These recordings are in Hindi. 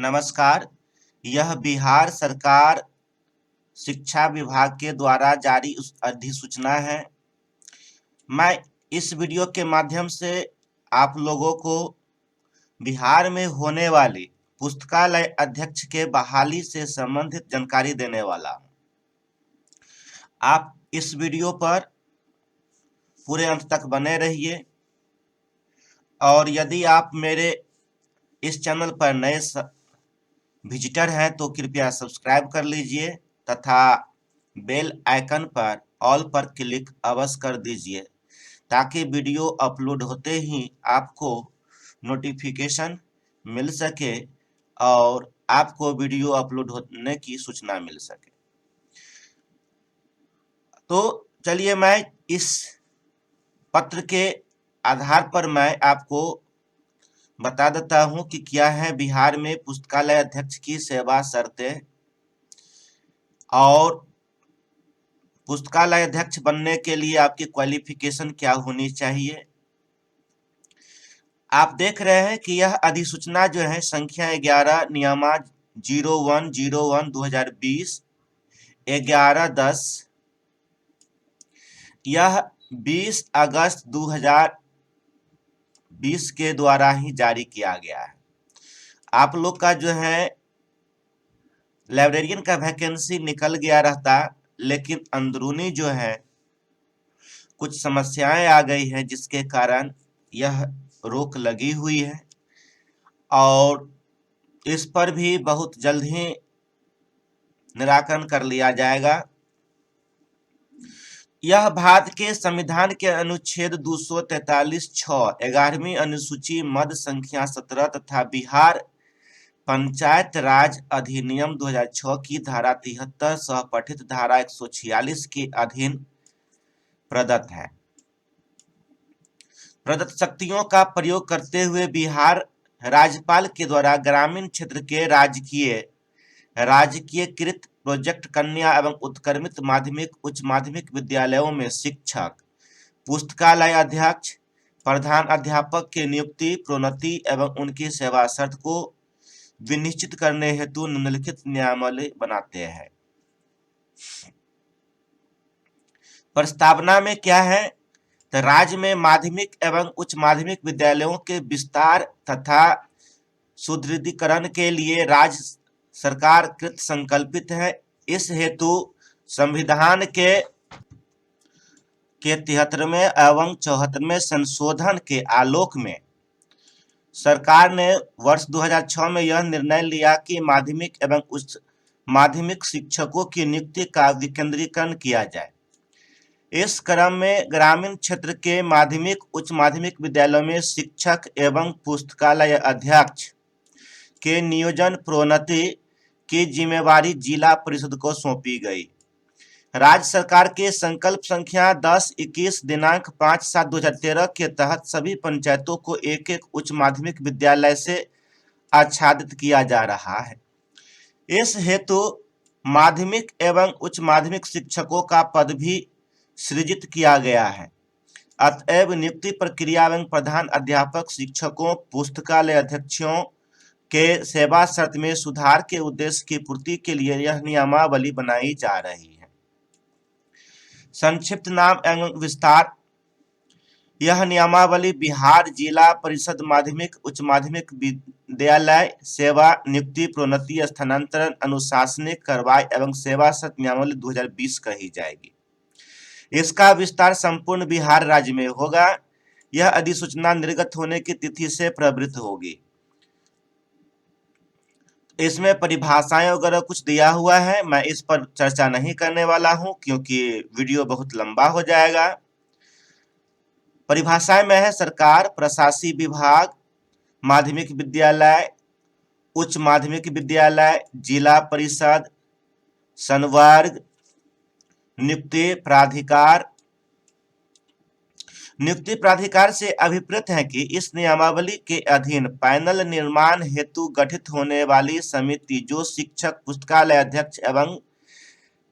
नमस्कार। यह बिहार सरकार शिक्षा विभाग के द्वारा जारी अधिसूचना है। मैं इस वीडियो के माध्यम से आप लोगों को बिहार में होने वाली पुस्तकालय अध्यक्ष के बहाली से संबंधित जानकारी देने वाला हूं। आप इस वीडियो पर पूरे अंत तक बने रहिए और यदि आप मेरे इस चैनल पर नए विजिटर हैं तो कृपया सब्सक्राइब कर लीजिए तथा बेल आइकन पर ऑल पर क्लिक अवश्य कर दीजिए ताकि वीडियो अपलोड होते ही आपको नोटिफिकेशन मिल सके और आपको वीडियो अपलोड होने की सूचना मिल सके। तो चलिए मैं इस पत्र के आधार पर मैं आपको बता देता हूं कि क्या है बिहार में पुस्तकालय अध्यक्ष की सेवा शर्तें और पुस्तकालय अध्यक्ष बनने के लिए आपकी क्वालिफिकेशन क्या होनी चाहिए। आप देख रहे हैं कि यह अधिसूचना जो है संख्या 11 नियमा 01/01/2020 11/10 यह 20 अगस्त 2020 के द्वारा ही जारी किया गया है। आप लोग का जो है लाइब्रेरियन का वैकेंसी निकल गया रहता, लेकिन अंदरूनी जो है कुछ समस्याएं आ गई हैं जिसके कारण यह रोक लगी हुई है और इस पर भी बहुत जल्द ही निराकरण कर लिया जाएगा। यह भारत के संविधान के अनुच्छेद 243(6) 11वीं अनुसूची मद संख्या 17 तथा बिहार पंचायत राज अधिनियम 2006 की धारा 73 सह पठित धारा 146 के अधीन प्रदत्त है। प्रदत्त शक्तियों का प्रयोग करते हुए बिहार राज्यपाल के द्वारा ग्रामीण क्षेत्र के राजकीयकृत प्रोजेक्ट कन्या एवं उत्क्रमित माध्यमिक उच्च माध्यमिक विद्यालयों में शिक्षक, पुस्तकालय अध्यक्ष, प्रधान अध्यापक की नियुक्ति, प्रोन्नति एवं उनकी सेवा शर्त को विनिश्चित करने हेतु निम्नलिखित नियमावली बनाते हैं। प्रस्तावना में क्या है तो राज्य में माध्यमिक एवं उच्च माध्यमिक विद्यालयों के विस्तार तथा सुदृढ़ीकरण के लिए राज्य सरकार कृत संकल्पित है। इस हेतु संविधान के 73वें एवं 74वें संशोधन के आलोक में सरकार ने वर्ष 2006 में यह निर्णय लिया कि माध्यमिक एवं उच्च माध्यमिक शिक्षकों की नियुक्ति का विकेंद्रीकरण किया जाए। इस क्रम में ग्रामीण क्षेत्र के माध्यमिक उच्च माध्यमिक विद्यालयों में शिक्षक एवं पुस्तकालय अध्यक्ष के नियोजन प्रोन्नति की जिम्मेवारी जिला परिषद को सौंपी गई। राज्य सरकार के संकल्प संख्या 10-21 दिनांक 5/7/2013 के तहत सभी पंचायतों को एक एक उच्च माध्यमिक विद्यालय से आच्छादित किया जा रहा है। इस हेतु माध्यमिक एवं उच्च माध्यमिक शिक्षकों का पद भी सृजित किया गया है। अतएव नियुक्ति प्रक्रिया एवं प्रधान अध्यापक, शिक्षकों, पुस्तकालय अध्यक्षों के सेवा शर्त में सुधार के उद्देश्य की पूर्ति के लिए यह नियमावली बनाई जा रही है। संक्षिप्त नाम एवं विस्तार। यह नियमावली बिहार जिला परिषद माध्यमिक उच्च माध्यमिक विद्यालय सेवा नियुक्ति प्रोन्नति स्थानांतरण अनुशासनिक कार्रवाई एवं सेवा शर्त नियमावली 2020 कही जाएगी। इसका विस्तार संपूर्ण बिहार राज्य में होगा। यह अधिसूचना निर्गत होने की तिथि से प्रवृत्त होगी। इसमें परिभाषाएं वगैरह कुछ दिया हुआ है, मैं इस पर चर्चा नहीं करने वाला हूं क्योंकि वीडियो बहुत लंबा हो जाएगा। परिभाषाएं में है सरकार, प्रशासकीय विभाग, माध्यमिक विद्यालय, उच्च माध्यमिक विद्यालय, जिला परिषद, संवर्ग, नियुक्ति प्राधिकार। नियुक्ति प्राधिकार से अभिप्रेत है कि इस नियमावली के अधीन पैनल निर्माण हेतु गठित होने वाली समिति जो शिक्षक, पुस्तकालय अध्यक्ष एवं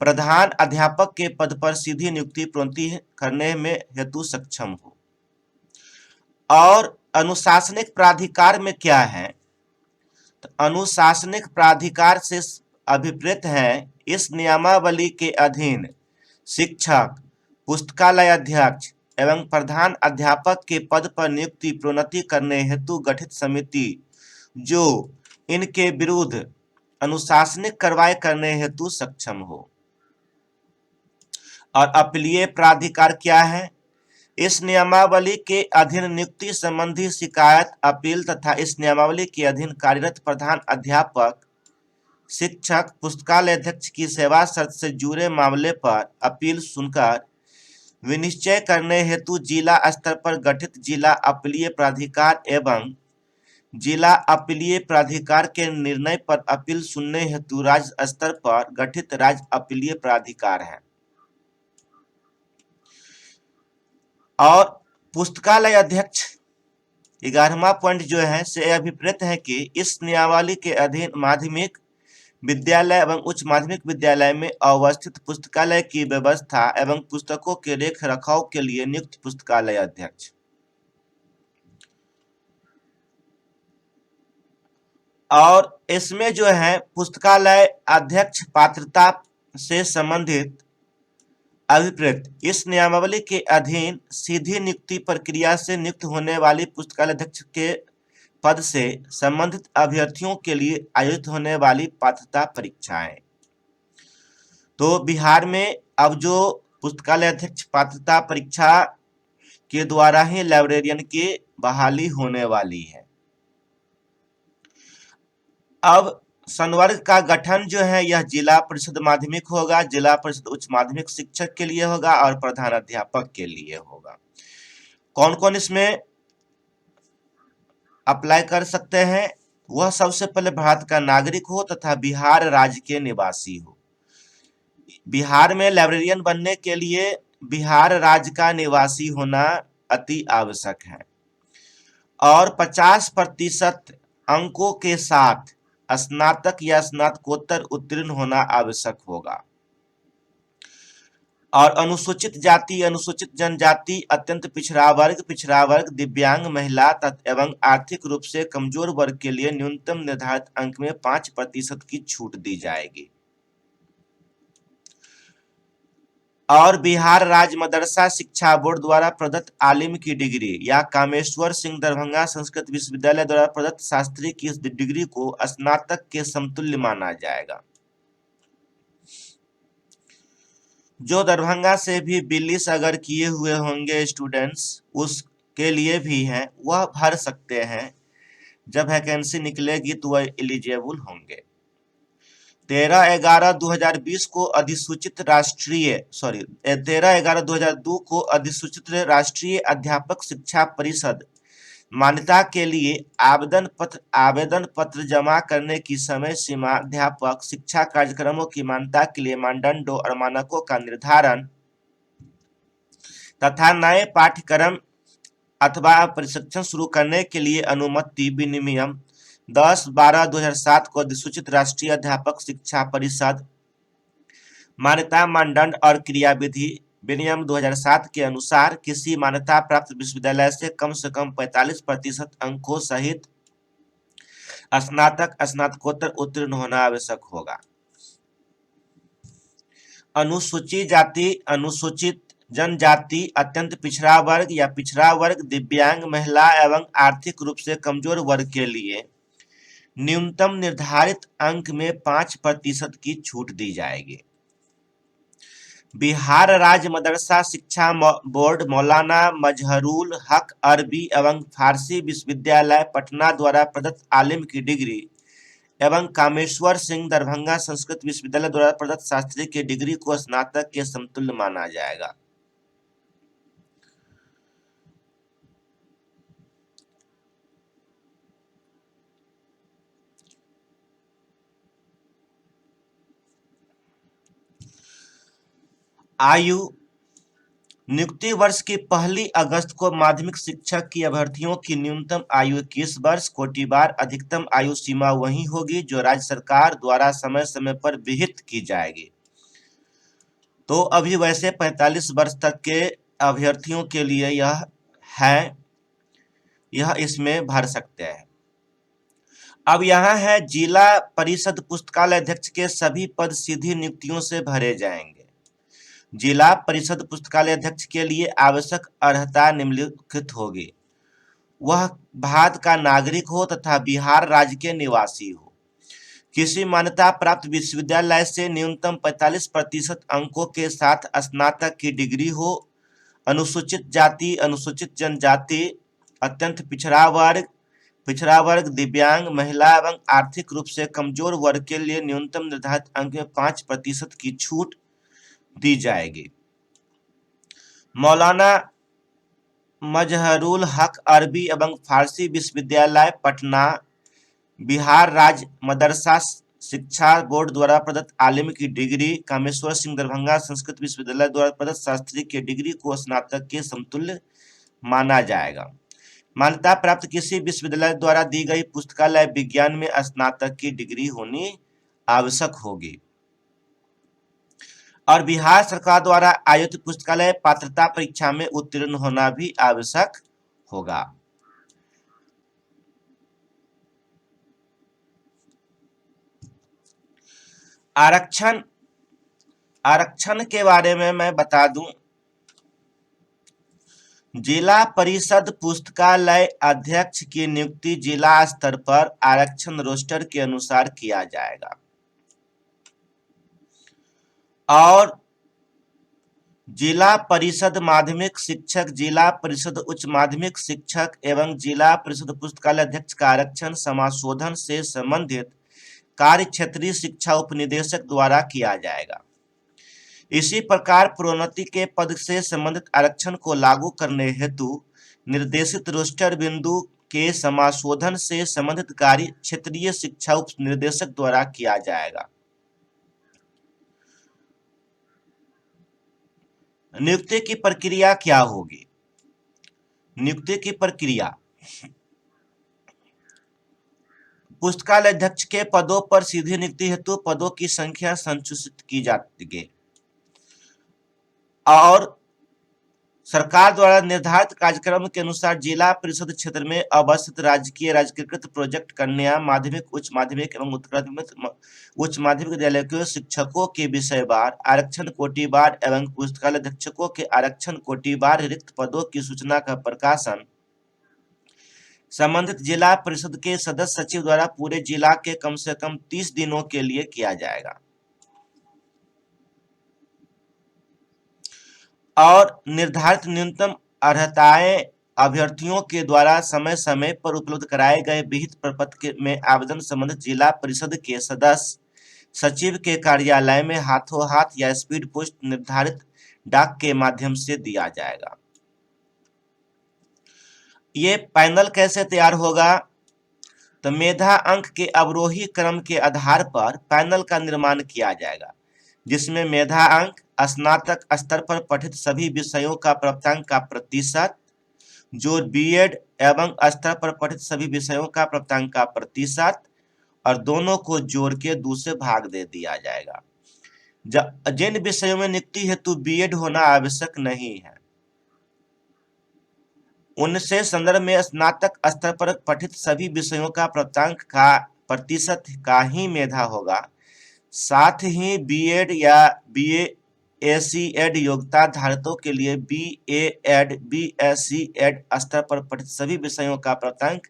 प्रधान अध्यापक के पद पर सीधी नियुक्ति प्रोन्नति करने में हेतु सक्षम हो। और अनुशासनिक प्राधिकार में क्या है तो अनुशासनिक प्राधिकार से अभिप्रेत है इस नियमावली के अधीन शिक्षक, पुस्तकालय अध्यक्ष एवं प्रधान अध्यापक के पद पर नियुक्ति प्रोन्नति करने हेतु गठित समिति जो इनके विरुद्ध अनुशासनिक कार्रवाई करने हेतु सक्षम हो। और अपीलीय प्राधिकार क्या है? इस नियमावली के अधीन नियुक्ति संबंधी शिकायत, अपील तथा इस नियमावली के अधीन कार्यरत प्रधान अध्यापक, शिक्षक, पुस्तकालय अध्यक्ष की सेवा शर्त से जुड़े मामले पर अपील सुनकर विनिश्चय करने हेतु जिला स्तर पर गठित जिला अपीलीय प्राधिकार एवं जिला अपीलीय प्राधिकार के निर्णय पर अपील सुनने हेतु राज्य स्तर पर गठित राज्य अपीलीय प्राधिकार है। और पुस्तकालय अध्यक्ष 11वां पॉइंट जो है से अभिप्रेत है कि इस नियमावली के अधीन माध्यमिक विद्यालय एवं उच्च माध्यमिक विद्यालय में अवस्थित पुस्तकालय की व्यवस्था एवं पुस्तकों के रेख रखाव के लिए नियुक्त पुस्तकालय अध्यक्ष। और इसमें जो है पुस्तकालय अध्यक्ष पात्रता से संबंधित अभिप्रेत इस नियमावली के अधीन सीधी नियुक्ति प्रक्रिया से नियुक्त होने वाली पुस्तकालय अध्यक्ष के पद से संबंधित अभ्यर्थियों के लिए आयोजित होने वाली पात्रता परीक्षाएं। तो बिहार में अब जो पुस्तकालय अध्यक्ष पात्रता परीक्षा के द्वारा ही लाइब्रेरियन की बहाली होने वाली है। अब संवर्ग का गठन जो है यह जिला परिषद माध्यमिक होगा, जिला परिषद उच्च माध्यमिक शिक्षक के लिए होगा और प्रधान अध्यापक के लिए होगा। कौन कौन इसमें अप्लाई कर सकते हैं? वह सबसे पहले भारत का नागरिक हो तथा बिहार राज्य के निवासी हो। बिहार में लाइब्रेरियन बनने के लिए बिहार राज्य का निवासी होना अति आवश्यक है और 50% अंकों के साथ स्नातक या स्नातकोत्तर उत्तीर्ण होना आवश्यक होगा। और अनुसूचित जाति, अनुसूचित जनजाति, अत्यंत पिछड़ा वर्ग, दिव्यांग, महिला एवं आर्थिक रूप से कमजोर वर्ग के लिए न्यूनतम निर्धारित अंक में 5% की छूट दी जाएगी। और बिहार राज्य मदरसा शिक्षा बोर्ड द्वारा प्रदत्त आलिम की डिग्री या कामेश्वर सिंह दरभंगा संस्कृत विश्वविद्यालय द्वारा प्रदत्त शास्त्री की इस डिग्री को स्नातक के समतुल्य माना जाएगा। जो दरभंगा से भी बिलिस अगर किए हुए होंगे स्टूडेंट्स उसके लिए भी है, वह भर सकते हैं। जब वैकेंसी निकलेगी तो वह एलिजिबल होंगे। 13/11/2020 को अधिसूचित 13/11/2002 को अधिसूचित राष्ट्रीय अध्यापक शिक्षा परिषद मान्यता के लिए आवेदन पत्र जमा करने की समय सीमा, अध्यापक शिक्षा कार्यक्रमों की मान्यता के लिए मानदंडों और मानकों का निर्धारण तथा नए पाठ्यक्रम अथवा प्रशिक्षण शुरू करने के लिए अनुमति विनियम 10/12/2007 को अधिसूचित राष्ट्रीय अध्यापक शिक्षा परिषद मान्यता मानदंड और क्रियाविधि विनियम 2007 के अनुसार किसी मान्यता प्राप्त विश्वविद्यालय से कम 45% अंकों सहित स्नातक स्नातकोत्तर उत्तीर्ण होना आवश्यक होगा। अनुसूचित जाति, अनुसूचित जनजाति, अत्यंत पिछड़ा वर्ग या पिछड़ा वर्ग, दिव्यांग, महिला एवं आर्थिक रूप से कमजोर वर्ग के लिए न्यूनतम निर्धारित अंक में 5% की छूट दी जाएगी। बिहार राज्य मदरसा शिक्षा बोर्ड मौलाना मजहरूल हक अरबी एवं फारसी विश्वविद्यालय पटना द्वारा प्रदत्त आलिम की डिग्री एवं कामेश्वर सिंह दरभंगा संस्कृत विश्वविद्यालय द्वारा प्रदत्त शास्त्री की डिग्री को स्नातक के समतुल्य माना जाएगा। आयु नियुक्ति वर्ष की 1 अगस्त को माध्यमिक शिक्षक की अभ्यर्थियों की न्यूनतम आयु 21 वर्ष, कोटिवार अधिकतम आयु सीमा वही होगी जो राज्य सरकार द्वारा समय समय पर विहित की जाएगी। तो अभी वैसे 45 वर्ष तक के अभ्यर्थियों के लिए यह है, यह इसमें भर सकते हैं। अब यहाँ है जिला परिषद पुस्तकालय अध्यक्ष के सभी पद सीधी नियुक्तियों से भरे जाएंगे। जिला परिषद पुस्तकालय अध्यक्ष के लिए आवश्यक अर्हता निम्नलिखित होगी। वह भारत का नागरिक हो तथा बिहार राज्य के निवासी हो, किसी मान्यता प्राप्त विश्वविद्यालय से न्यूनतम 45% अंकों के साथ स्नातक की डिग्री हो, अनुसूचित जाति, अनुसूचित जनजाति, अत्यंत पिछड़ा वर्ग, दिव्यांग, महिला एवं आर्थिक रूप से कमजोर वर्ग के लिए न्यूनतम निर्धारित अंक में 5% की छूट दी जाएगी। मौलाना मजहरुल हक अरबी एवं फारसी विश्वविद्यालय पटना, बिहार राज्य मदरसा शिक्षा बोर्ड द्वारा प्रदत्त आलिम की डिग्री, कामेश्वर सिंह दरभंगा संस्कृत विश्वविद्यालय द्वारा प्रदत्त शास्त्री की डिग्री को स्नातक के समतुल्य माना जाएगा। मान्यता प्राप्त किसी विश्वविद्यालय द्वारा दी गई पुस्तकालय विज्ञान में स्नातक की डिग्री होनी आवश्यक होगी। और बिहार सरकार द्वारा आयोजित पुस्तकालय पात्रता परीक्षा में उत्तीर्ण होना भी आवश्यक होगा। आरक्षण के बारे में मैं बता दूं, जिला परिषद पुस्तकालय अध्यक्ष की नियुक्ति जिला स्तर पर आरक्षण रोस्टर के अनुसार किया जाएगा और जिला परिषद माध्यमिक शिक्षक, जिला परिषद उच्च माध्यमिक शिक्षक एवं जिला परिषद पुस्तकालय अध्यक्ष का आरक्षण समाशोधन से संबंधित कार्य क्षेत्रीय शिक्षा उपनिदेशक द्वारा किया जाएगा। इसी प्रकार प्रोन्नति के पद से संबंधित आरक्षण को लागू करने हेतु निर्देशित रोस्टर बिंदु के समाशोधन से संबंधित कार्य क्षेत्रीय शिक्षा उपनिदेशक द्वारा किया जाएगा। नियुक्ति की प्रक्रिया क्या होगी? नियुक्ति की प्रक्रिया, पुस्तकालय अध्यक्ष के पदों पर सीधी नियुक्ति हेतु पदों की संख्या संशोधित की जाती है और सरकार द्वारा निर्धारित कार्यक्रम के अनुसार जिला परिषद क्षेत्र में अवस्थित राजकीय राजकीयकृत प्रोजेक्ट, कन्या, माध्यमिक, उच्च माध्यमिक एवं उत्तर उच्च माध्यमिक विद्यालय के शिक्षकों के विषयवार, आरक्षण कोटिवार एवं पुस्तकालय अध्यक्षकों के आरक्षण कोटिवार रिक्त पदों की सूचना का प्रकाशन संबंधित जिला परिषद के सदस्य सचिव द्वारा पूरे जिला के कम से कम 30 दिनों के लिए किया जाएगा और निर्धारित न्यूनतम अर्हताएं अभ्यर्थियों के द्वारा समय समय पर उपलब्ध कराए गए विहित प्रपत्र में आवेदन संबंधित जिला परिषद के सदस्य सचिव के कार्यालय में हाथों हाथ या स्पीड पोस्ट निर्धारित डाक के माध्यम से दिया जाएगा। ये पैनल कैसे तैयार होगा? तो मेधा अंक के अवरोही क्रम के आधार पर पैनल का निर्माण किया जाएगा, जिसमें मेधा अंक, स्नातक स्तर पर पठित सभी विषयों का प्राप्तांक का प्रतिशत, जो बीएड एवं स्तर पर पठित सभी विषयों का प्राप्तांक का प्रतिशत और दोनों को जोड़ के दूसरे भाग दे दिया जाएगा। जिन विषयों में नियुक्ति हेतु बीएड होना आवश्यक नहीं है, उनसे संदर्भ में स्नातक स्तर पर पठित सभी विषयों का प्राप्तांक का प्रतिशत का ही मेधा होगा। साथ ही बीएड या बीएससी एड योग्यता धारकों के लिए बीएड, बीएससी एड स्तर पर पठित सभी विषयों का प्राप्तांक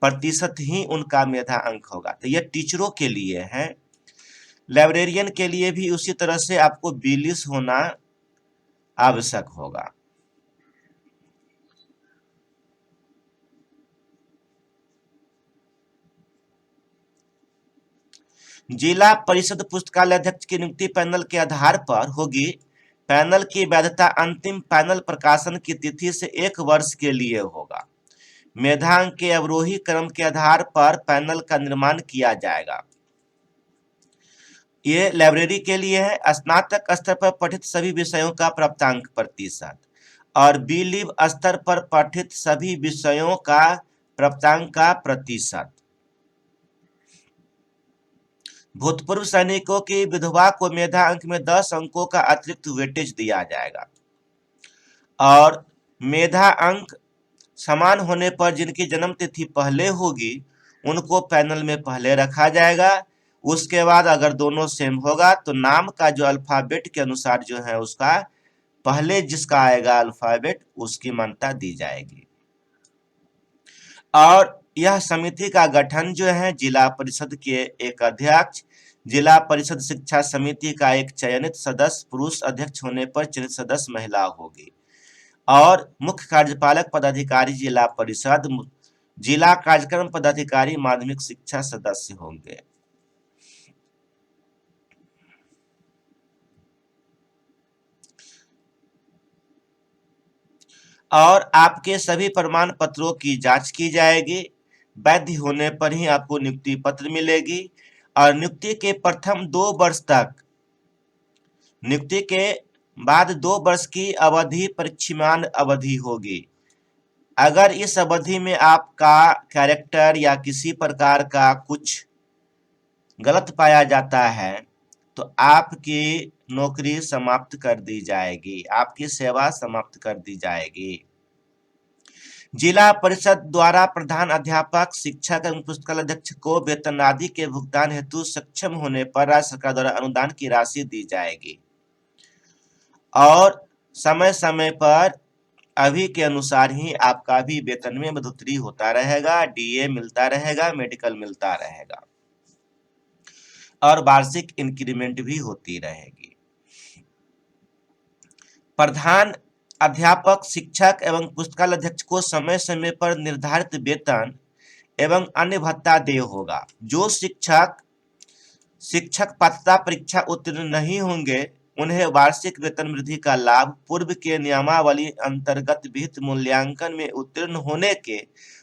प्रतिशत ही उनका मेधा अंक होगा। तो यह टीचरों के लिए है। लाइब्रेरियन के लिए भी उसी तरह से आपको B.Lish होना आवश्यक होगा। जिला परिषद पुस्तकालय अध्यक्ष की नियुक्ति पैनल के आधार पर होगी। पैनल की वैधता अंतिम पैनल प्रकाशन की तिथि से 1 वर्ष के लिए होगा। मेधांक के अवरोही क्रम के आधार पर पैनल का निर्माण किया जाएगा। ये लाइब्रेरी के लिए है। स्नातक स्तर पर पठित सभी विषयों का प्राप्तांक प्रतिशत और B.Lish स्तर पर पठित सभी विषयों का प्राप्तांक का प्रतिशत। भूतपूर्व सैनिकों की विधवा को मेधा अंक में 10 अंकों का अतिरिक्त वेटेज दिया जाएगा और मेधा अंक समान होने पर जिनकी जन्म तिथि पहले होगी उनको पैनल में पहले रखा जाएगा। उसके बाद अगर दोनों सेम होगा तो नाम का जो अल्फाबेट के अनुसार जो है उसका पहले जिसका आएगा अल्फाबेट उसकी मान्यता दी जाएगी। और यह समिति का गठन जो है जिला परिषद के एक अध्यक्ष, जिला परिषद शिक्षा समिति का एक चयनित सदस्य, पुरुष अध्यक्ष होने पर चयनित सदस्य महिला होगी। और मुख्य कार्यपालक पदाधिकारी जिला परिषद, जिला कार्यक्रम पदाधिकारी माध्यमिक शिक्षा सदस्य होंगे। और आपके सभी प्रमाण पत्रों की जांच की जाएगी। वैध होने पर ही आपको नियुक्ति पत्र मिलेगी। और नियुक्ति के प्रथम 2 वर्ष तक, नियुक्ति के बाद 2 वर्ष की अवधि परीक्षमान अवधि होगी। अगर इस अवधि में आपका कैरेक्टर या किसी प्रकार का कुछ गलत पाया जाता है तो आपकी नौकरी समाप्त कर दी जाएगी, आपकी सेवा समाप्त कर दी जाएगी। जिला परिषद द्वारा प्रधान अध्यापक, शिक्षक एवं पुस्तकालय अध्यक्ष को वेतन आदि के भुगतान हेतु सक्षम होने पर राज्य सरकार द्वारा अनुदान की राशि दी जाएगी। और समय समय पर अभी के अनुसार ही आपका भी वेतन में बढ़ोतरी होता रहेगा, डीए मिलता रहेगा, मेडिकल मिलता रहेगा और वार्षिक इंक्रीमेंट भी होती रहेगी। प्रधान अध्यापक, शिक्षक एवं पुस्तकालय अध्यक्ष को समय समय पर निर्धारित वेतन एवं अन्य भत्ता देय होगा। जो शिक्षक पात्रता परीक्षा उत्तीर्ण नहीं होंगे उन्हें वार्षिक वेतन वृद्धि का लाभ पूर्व के नियमावली अंतर्गत विहित मूल्यांकन में उत्तीर्ण होने के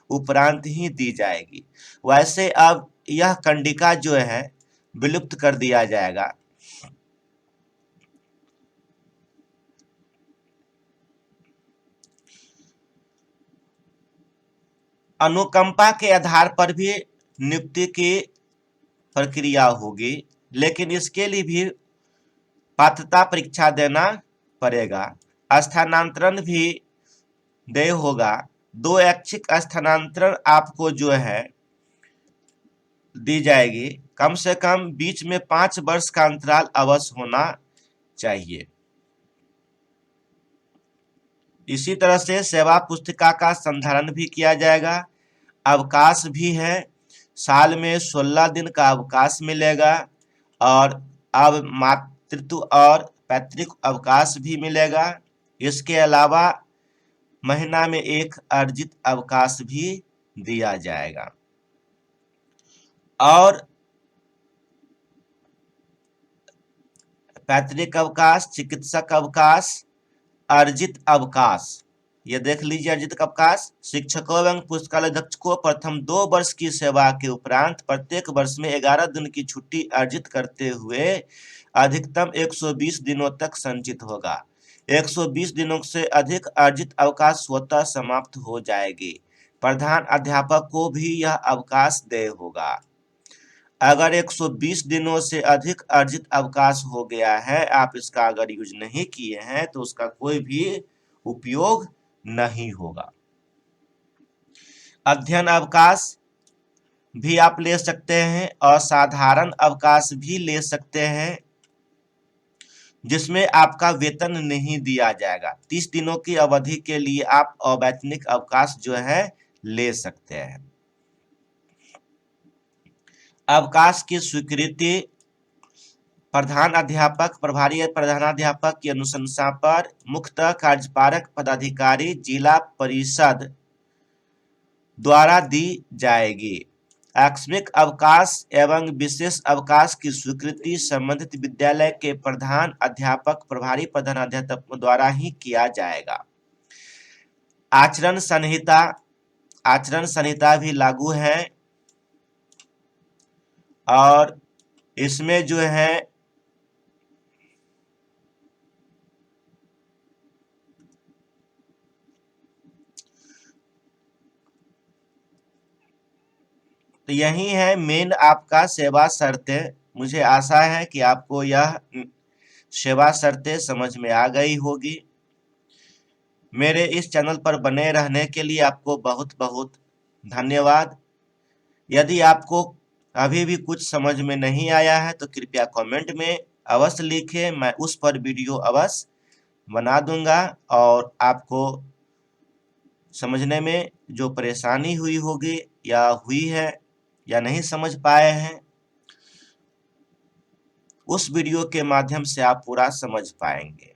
उपरांत ही दी जाएगी। वैसे अब यह कंडिका जो है विलुप्त कर दिया जाएगा। अनुकंपा के आधार पर भी नियुक्ति की प्रक्रिया होगी, लेकिन इसके लिए भी पात्रता परीक्षा देना पड़ेगा। स्थानांतरण भी देय होगा। 2 ऐच्छिक स्थानांतरण आपको जो है दी जाएगी। कम से कम बीच में 5 वर्ष का अंतराल अवश्य होना चाहिए। इसी तरह से सेवा पुस्तिका का संधारण भी किया जाएगा। अवकाश भी है, साल में 16 दिन का अवकाश मिलेगा। और अब मातृत्व और पैतृक अवकाश भी मिलेगा। इसके अलावा महीना में 1 अर्जित अवकाश भी दिया जाएगा। और पैतृक अवकाश, चिकित्सक अवकाश, अर्जित अवकाश, ये देख लीजिए। अर्जित अवकाश शिक्षकों एवं पुस्तकालय अध्यक्ष को प्रथम 2 वर्ष की सेवा के उपरांत प्रत्येक वर्ष में 11 दिन की छुट्टी अर्जित करते हुए अधिकतम 120 दिनों तक संचित होगा। 120 दिनों से अधिक अर्जित अवकाश स्वतः समाप्त हो जाएगी। प्रधान अध्यापक को भी यह अवकाश देय होगा। अगर 120 दिनों से अधिक अर्जित अवकाश हो गया है, आप इसका अगर यूज नहीं किए हैं तो उसका कोई भी उपयोग नहीं होगा। अध्ययन अवकाश भी आप ले सकते हैं और साधारण अवकाश भी ले सकते हैं, जिसमें आपका वेतन नहीं दिया जाएगा। 30 दिनों की अवधि के लिए आप अवैतनिक अवकाश जो है ले सकते हैं। अवकाश की स्वीकृति प्रधान अध्यापक, प्रभारी प्रधानाध्यापक की अनुशंसा पर मुख्यतः कार्यपालक पदाधिकारी जिला परिषद द्वारा दी जाएगी। आकस्मिक अवकाश एवं विशेष अवकाश की स्वीकृति संबंधित विद्यालय के प्रधान अध्यापक, प्रभारी प्रधानाध्यापक द्वारा ही किया जाएगा। आचरण संहिता भी लागू है और इसमें जो है तो यही है मेन आपका सेवा शर्तें। मुझे आशा है कि आपको यह सेवा शर्तें समझ में आ गई होगी। मेरे इस चैनल पर बने रहने के लिए आपको बहुत बहुत धन्यवाद। यदि आपको अभी भी कुछ समझ में नहीं आया है तो कृपया कमेंट में अवश्य लिखें, मैं उस पर वीडियो अवश्य बना दूंगा। और आपको समझने में जो परेशानी हुई होगी या हुई है या नहीं समझ पाए हैं, उस वीडियो के माध्यम से आप पूरा समझ पाएंगे।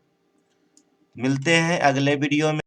मिलते हैं अगले वीडियो में।